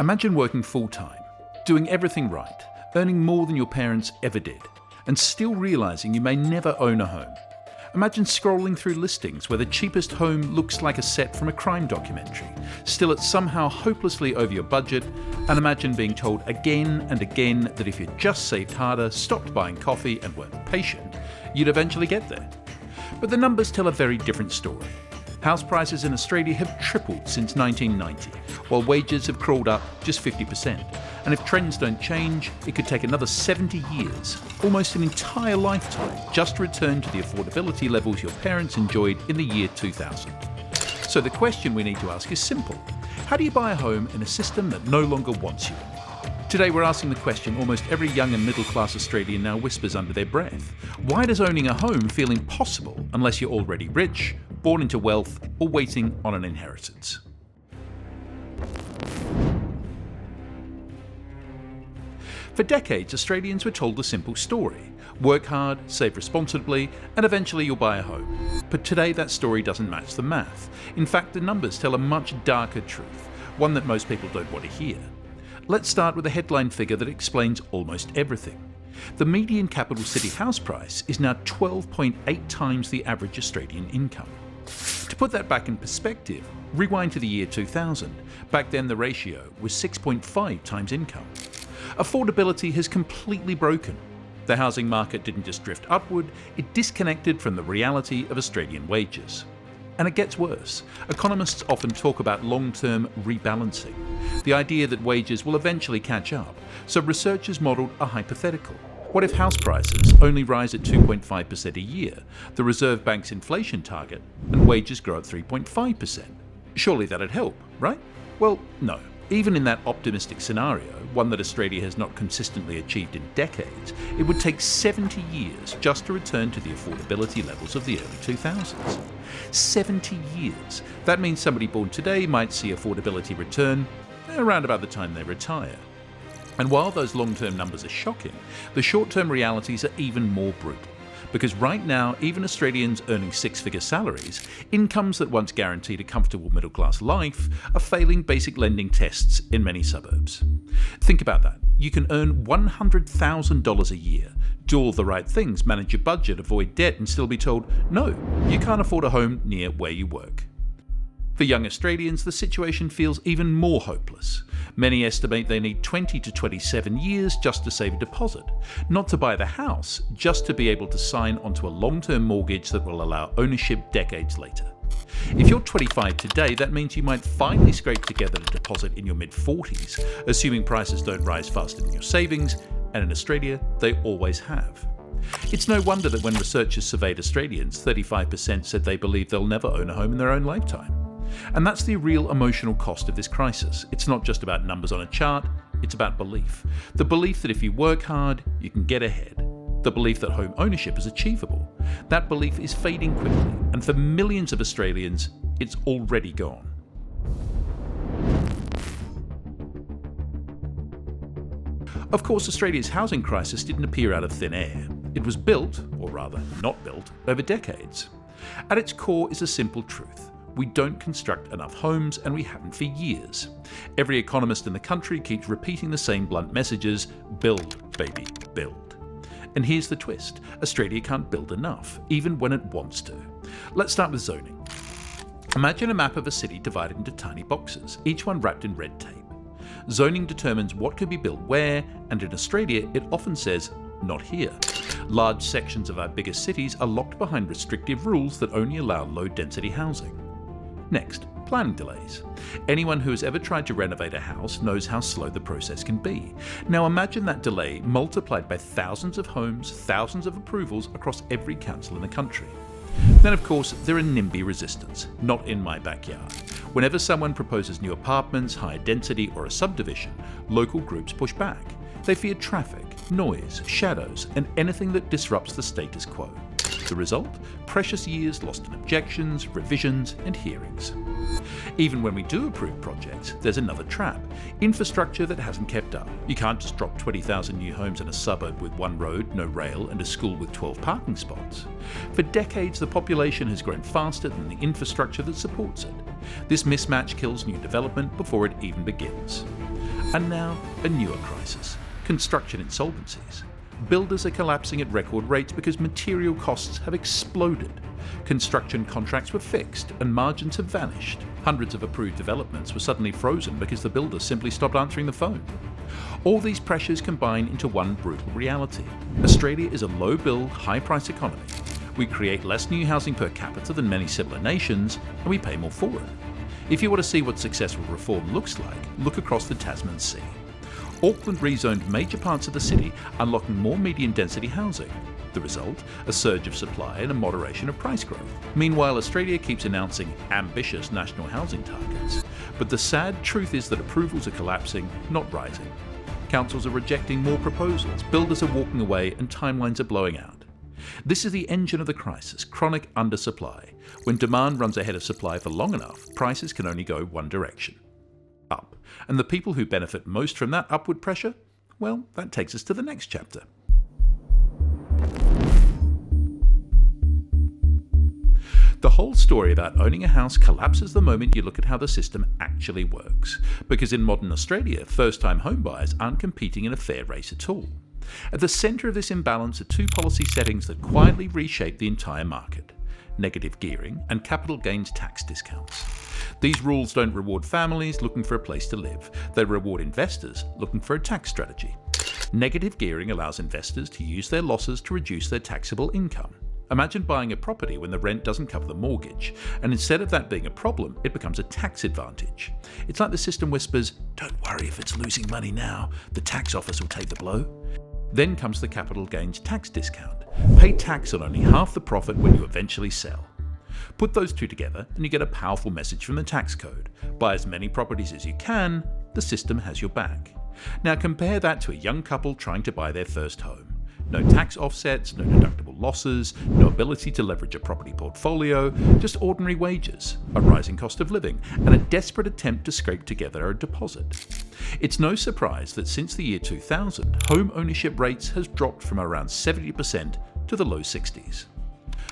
Imagine working full-time, doing everything right, earning more than your parents ever did, and still realising you may never own a home. Imagine scrolling through listings where the cheapest home looks like a set from a crime documentary, still it's somehow hopelessly over your budget, and imagine being told again and again that if you just saved harder, stopped buying coffee and weren't patient, you'd eventually get there. But the numbers tell a very different story. House prices in Australia have tripled since 1990, while wages have crawled up just 50%. And if trends don't change, it could take another 70 years, almost an entire lifetime, just to return to the affordability levels your parents enjoyed in the year 2000. So the question we need to ask is simple. How do you buy a home in a system that no longer wants you? Today we're asking the question almost every young and middle-class Australian now whispers under their breath. Why does owning a home feel impossible unless you're already rich, born into wealth, or waiting on an inheritance? For decades, Australians were told a simple story. Work hard, save responsibly, and eventually you'll buy a home. But today that story doesn't match the math. In fact, the numbers tell a much darker truth, one that most people don't want to hear. Let's start with a headline figure that explains almost everything. The median capital city house price is now 12.8 times the average Australian income. To put that back in perspective, rewind to the year 2000. Back then the ratio was 6.5 times income. Affordability has completely broken. The housing market didn't just drift upward, it disconnected from the reality of Australian wages. And it gets worse. Economists often talk about long-term rebalancing, the idea that wages will eventually catch up. So researchers modelled a hypothetical. What if house prices only rise at 2.5% a year, the Reserve Bank's inflation target, and wages grow at 3.5%? Surely that'd help, right? Well, no. Even in that optimistic scenario, one that Australia has not consistently achieved in decades, it would take 70 years just to return to the affordability levels of the early 2000s. 70 years. That means somebody born today might see affordability return around about the time they retire. And while those long-term numbers are shocking, the short-term realities are even more brutal. Because right now, even Australians earning six-figure salaries, incomes that once guaranteed a comfortable middle-class life, are failing basic lending tests in many suburbs. Think about that. You can earn $100,000 a year, do all the right things, manage your budget, avoid debt, and still be told, no, you can't afford a home near where you work. For young Australians, the situation feels even more hopeless. Many estimate they need 20 to 27 years just to save a deposit, not to buy the house, just to be able to sign onto a long-term mortgage that will allow ownership decades later. If you're 25 today, that means you might finally scrape together a deposit in your mid-40s, assuming prices don't rise faster than your savings, and in Australia, they always have. It's no wonder that when researchers surveyed Australians, 35% said they believe they'll never own a home in their own lifetime. And that's the real emotional cost of this crisis. It's not just about numbers on a chart, it's about belief. The belief that if you work hard, you can get ahead. The belief that home ownership is achievable. That belief is fading quickly, and for millions of Australians, it's already gone. Of course, Australia's housing crisis didn't appear out of thin air. It was built, or rather not built, over decades. At its core is a simple truth. We don't construct enough homes, and we haven't for years. Every economist in the country keeps repeating the same blunt messages: build, baby, build. And here's the twist. Australia can't build enough, even when it wants to. Let's start with zoning. Imagine a map of a city divided into tiny boxes, each one wrapped in red tape. Zoning determines what can be built where, and in Australia it often says, not here. Large sections of our biggest cities are locked behind restrictive rules that only allow low-density housing. Next, planning delays. Anyone who has ever tried to renovate a house knows how slow the process can be. Now imagine that delay multiplied by thousands of homes, thousands of approvals across every council in the country. Then of course there are NIMBY resistance, not in my backyard. Whenever someone proposes new apartments, higher density or a subdivision, local groups push back. They fear traffic, noise, shadows and anything that disrupts the status quo. The result? Precious years lost in objections, revisions and hearings. Even when we do approve projects, there's another trap: infrastructure that hasn't kept up. You can't just drop 20,000 new homes in a suburb with one road, no rail and a school with 12 parking spots. For decades, the population has grown faster than the infrastructure that supports it. This mismatch kills new development before it even begins. And now, a newer crisis: construction insolvencies. Builders are collapsing at record rates because material costs have exploded. Construction contracts were fixed and margins have vanished. Hundreds of approved developments were suddenly frozen because the builders simply stopped answering the phone. All these pressures combine into one brutal reality. Australia is a low-bill, high-price economy. We create less new housing per capita than many similar nations, and we pay more for it. If you want to see what successful reform looks like, look across the Tasman Sea. Auckland rezoned major parts of the city, unlocking more median density housing. The result? A surge of supply and a moderation of price growth. Meanwhile, Australia keeps announcing ambitious national housing targets. But the sad truth is that approvals are collapsing, not rising. Councils are rejecting more proposals, builders are walking away, and timelines are blowing out. This is the engine of the crisis: chronic undersupply. When demand runs ahead of supply for long enough, prices can only go one direction: up. And the people who benefit most from that upward pressure? Well, that takes us to the next chapter. The whole story about owning a house collapses the moment you look at how the system actually works. Because in modern Australia, first-time homebuyers aren't competing in a fair race at all. At the centre of this imbalance are two policy settings that quietly reshape the entire market: negative gearing and capital gains tax discounts. These rules don't reward families looking for a place to live. They reward investors looking for a tax strategy. Negative gearing allows investors to use their losses to reduce their taxable income. Imagine buying a property when the rent doesn't cover the mortgage, and instead of that being a problem, it becomes a tax advantage. It's like the system whispers, "Don't worry if it's losing money now, the tax office will take the blow." Then comes the capital gains tax discount. Pay tax on only half the profit when you eventually sell. Put those two together and you get a powerful message from the tax code: buy as many properties as you can, the system has your back. Now compare that to a young couple trying to buy their first home. No tax offsets, no deductible losses, no ability to leverage a property portfolio, just ordinary wages, a rising cost of living, and a desperate attempt to scrape together a deposit. It's no surprise that since the year 2000, home ownership rates has dropped from around 70% to the low 60s.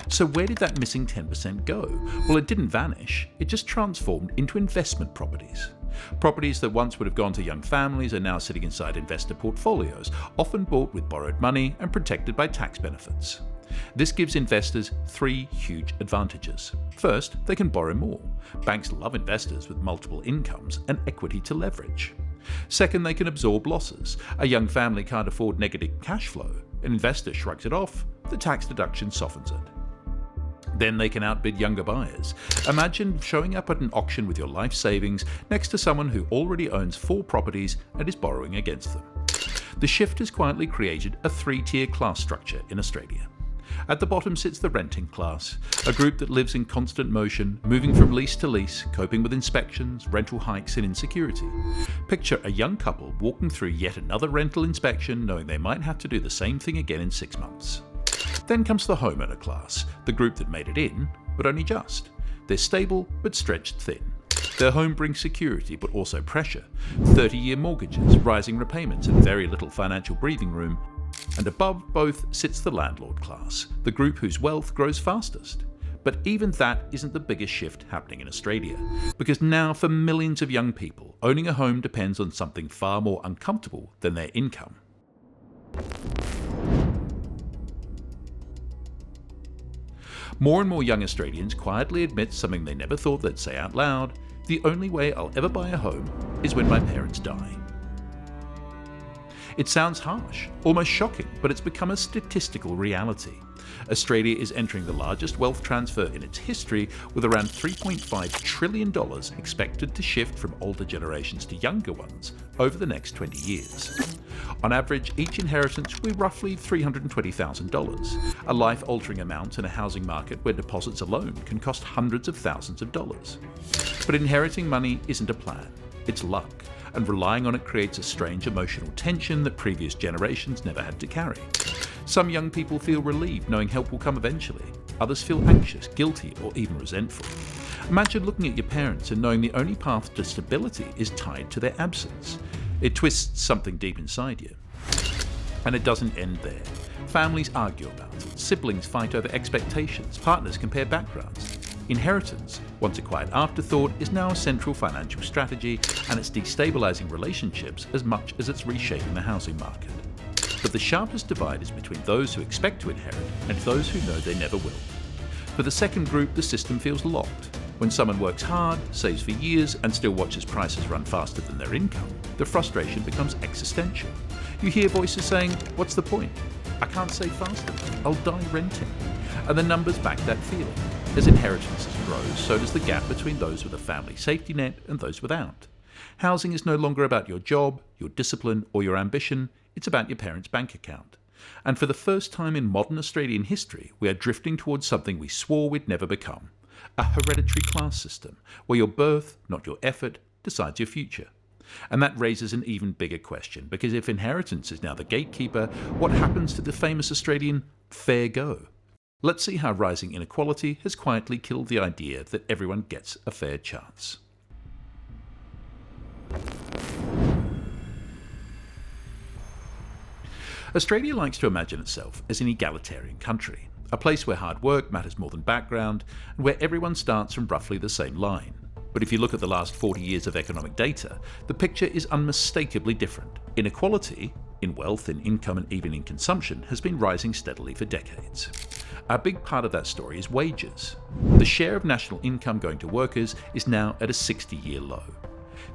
So where did that missing 10% go? Well, it didn't vanish, it just transformed into investment properties. Properties that once would have gone to young families are now sitting inside investor portfolios, often bought with borrowed money and protected by tax benefits. This gives investors three huge advantages. First, they can borrow more. Banks love investors with multiple incomes and equity to leverage. Second, they can absorb losses. A young family can't afford negative cash flow. An investor shrugs it off, the tax deduction softens it. Then they can outbid younger buyers. Imagine showing up at an auction with your life savings next to someone who already owns 4 properties and is borrowing against them. The shift has quietly created a 3-tier class structure in Australia. At the bottom sits the renting class, a group that lives in constant motion, moving from lease to lease, coping with inspections, rental hikes and insecurity. Picture a young couple walking through yet another rental inspection, knowing they might have to do the same thing again in 6 months. Then comes the homeowner class, the group that made it in, but only just. They're stable, but stretched thin. Their home brings security, but also pressure. 30-year mortgages, rising repayments, and very little financial breathing room. And above both sits the landlord class, the group whose wealth grows fastest. But even that isn't the biggest shift happening in Australia, because now for millions of young people, owning a home depends on something far more uncomfortable than their income. More and more young Australians quietly admit something they never thought they'd say out loud: the only way I'll ever buy a home is when my parents die. It sounds harsh, almost shocking, but it's become a statistical reality. Australia is entering the largest wealth transfer in its history, with around $3.5 trillion expected to shift from older generations to younger ones over the next 20 years. On average, each inheritance will be roughly $320,000, a life-altering amount in a housing market where deposits alone can cost hundreds of thousands of dollars. But inheriting money isn't a plan, it's luck, and relying on it creates a strange emotional tension that previous generations never had to carry. Some young people feel relieved knowing help will come eventually. Others feel anxious, guilty, or even resentful. Imagine looking at your parents and knowing the only path to stability is tied to their absence. It twists something deep inside you. And it doesn't end there. Families argue about it, siblings fight over expectations, partners compare backgrounds. Inheritance, once a quiet afterthought, is now a central financial strategy, and it's destabilising relationships as much as it's reshaping the housing market. But the sharpest divide is between those who expect to inherit and those who know they never will. For the second group, the system feels locked. When someone works hard, saves for years, and still watches prices run faster than their income, the frustration becomes existential. You hear voices saying, "What's the point? I can't save fast enough. I'll die renting." And the numbers back that feeling. As inheritances grow, so does the gap between those with a family safety net and those without. Housing is no longer about your job, your discipline, or your ambition. It's about your parents' bank account. And for the first time in modern Australian history, we are drifting towards something we swore we'd never become: a hereditary class system, where your birth, not your effort, decides your future. And that raises an even bigger question, because if inheritance is now the gatekeeper, what happens to the famous Australian fair go? Let's see how rising inequality has quietly killed the idea that everyone gets a fair chance. Australia likes to imagine itself as an egalitarian country, a place where hard work matters more than background, and where everyone starts from roughly the same line. But if you look at the last 40 years of economic data, the picture is unmistakably different. Inequality, in wealth, in income, and even in consumption, has been rising steadily for decades. A big part of that story is wages. The share of national income going to workers is now at a 60-year low.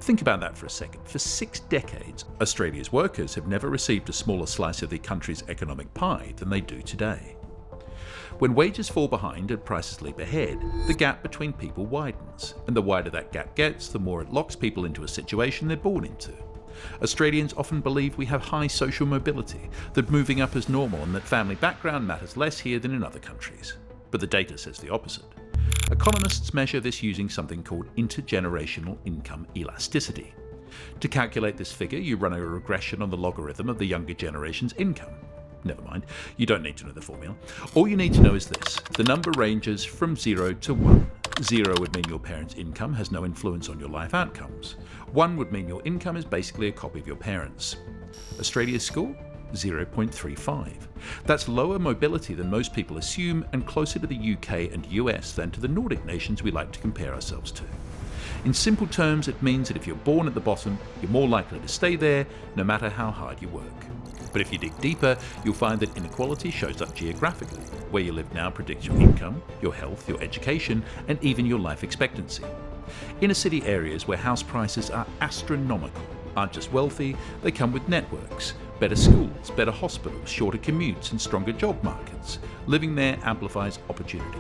Think about that for a second. For 6 decades, Australia's workers have never received a smaller slice of the country's economic pie than they do today. When wages fall behind and prices leap ahead, the gap between people widens, and the wider that gap gets, the more it locks people into a situation they're born into. Australians often believe we have high social mobility, that moving up is normal, and that family background matters less here than in other countries. But the data says the opposite. Economists measure this using something called intergenerational income elasticity. To calculate this figure, you run a regression on the logarithm of the younger generation's income. Never mind, you don't need to know the formula. All you need to know is this: the number ranges from 0 to 1. 0 would mean your parents' income has no influence on your life outcomes. 1 would mean your income is basically a copy of your parents'. Australia's score? 0.35. That's lower mobility than most people assume, and closer to the UK and US than to the Nordic nations we like to compare ourselves to. In simple terms, it means that if you're born at the bottom, you're more likely to stay there, no matter how hard you work. But if you dig deeper, you'll find that inequality shows up geographically. Where you live now predicts your income, your health, your education, and even your life expectancy. Inner city areas where house prices are astronomical aren't just wealthy, they come with networks, better schools, better hospitals, shorter commutes, and stronger job markets. Living there amplifies opportunity.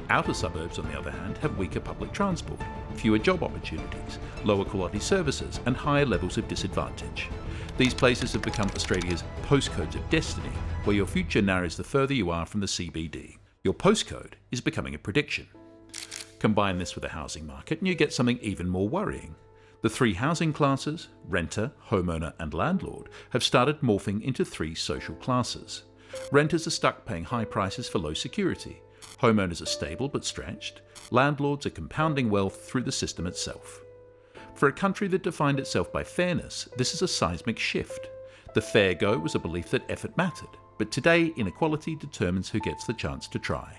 Outer suburbs, on the other hand, have weaker public transport, fewer job opportunities, lower quality services, and higher levels of disadvantage. These places have become Australia's postcodes of destiny, where your future narrows the further you are from the CBD. Your postcode is becoming a prediction. Combine this with the housing market and you get something even more worrying. The 3 housing classes, renter, homeowner, and landlord, have started morphing into 3 social classes. Renters are stuck paying high prices for low security. Homeowners are stable but stretched. Landlords are compounding wealth through the system itself. For a country that defined itself by fairness, this is a seismic shift. The fair go was a belief that effort mattered, but today inequality determines who gets the chance to try.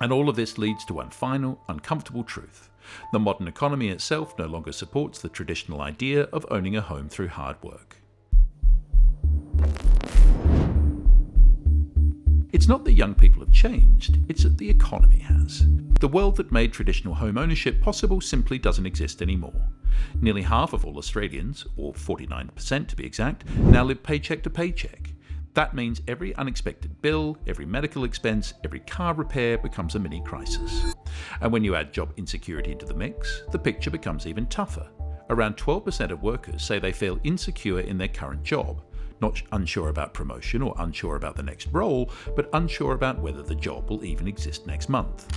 And all of this leads to one final, uncomfortable truth. The modern economy itself no longer supports the traditional idea of owning a home through hard work. It's not that young people have changed, it's that the economy has. The world that made traditional home ownership possible simply doesn't exist anymore. Nearly half of all Australians, or 49% to be exact, now live paycheck to paycheck. That means every unexpected bill, every medical expense, every car repair becomes a mini crisis. And when you add job insecurity into the mix, the picture becomes even tougher. Around 12% of workers say they feel insecure in their current job, not unsure about promotion or unsure about the next role, but unsure about whether the job will even exist next month.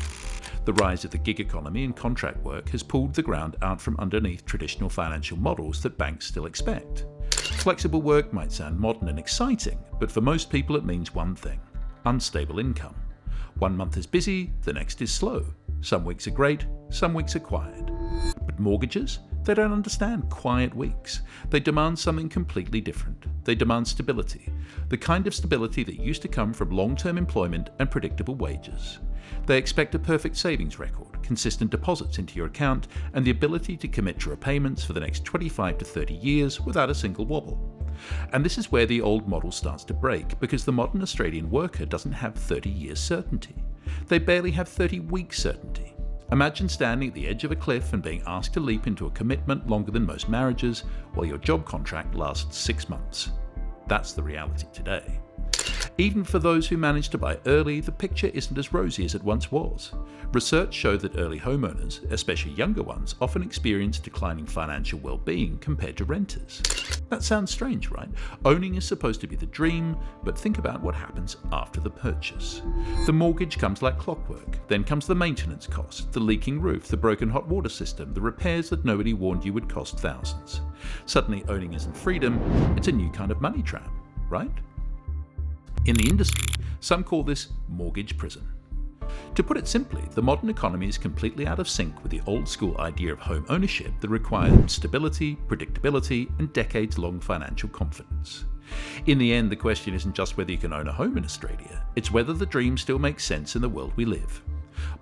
The rise of the gig economy and contract work has pulled the ground out from underneath traditional financial models that banks still expect. Flexible work might sound modern and exciting, but for most people it means one thing: unstable income. One month is busy, the next is slow. Some weeks are great, some weeks are quiet. But mortgages? They don't understand quiet weeks. They demand something completely different. They demand stability, the kind of stability that used to come from long-term employment and predictable wages. They expect a perfect savings record, consistent deposits into your account, and the ability to commit to repayments for the next 25 to 30 years without a single wobble. And this is where the old model starts to break, because the modern Australian worker doesn't have 30 years certainty. They barely have 30 weeks certainty. Imagine standing at the edge of a cliff and being asked to leap into a commitment longer than most marriages, while your job contract lasts 6 months. That's the reality today. Even for those who manage to buy early, the picture isn't as rosy as it once was. Research showed that early homeowners, especially younger ones, often experience declining financial well-being compared to renters. That sounds strange, right? Owning is supposed to be the dream, but think about what happens after the purchase. The mortgage comes like clockwork, then comes the maintenance cost, the leaking roof, the broken hot water system, the repairs that nobody warned you would cost thousands. Suddenly owning isn't freedom, it's a new kind of money trap, right? In the industry, some call this mortgage prison. To put it simply, the modern economy is completely out of sync with the old school idea of home ownership that required stability, predictability, and decades-long financial confidence. In the end, the question isn't just whether you can own a home in Australia, it's whether the dream still makes sense in the world we live.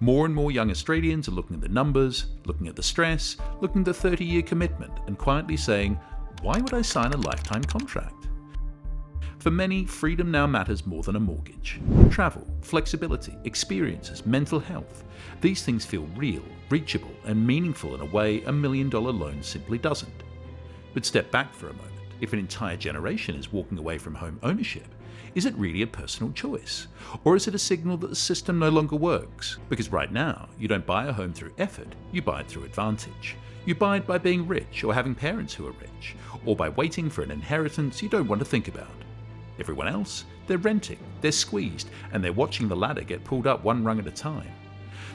More and more young Australians are looking at the numbers, looking at the stress, looking at the 30-year commitment, and quietly saying, why would I sign a lifetime contract? For many, freedom now matters more than a mortgage. Travel, flexibility, experiences, mental health. These things feel real, reachable, and meaningful in a way a $1 million loan simply doesn't. But step back for a moment. If an entire generation is walking away from home ownership, is it really a personal choice? Or is it a signal that the system no longer works? Because right now, you don't buy a home through effort, you buy it through advantage. You buy it by being rich or having parents who are rich, or by waiting for an inheritance you don't want to think about. Everyone else, they're renting, they're squeezed, and they're watching the ladder get pulled up one rung at a time.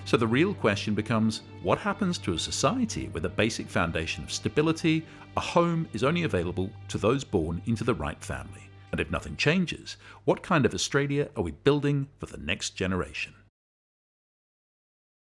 So the real question becomes, what happens to a society where the basic foundation of stability, a home, is only available to those born into the right family? And if nothing changes, what kind of Australia are we building for the next generation?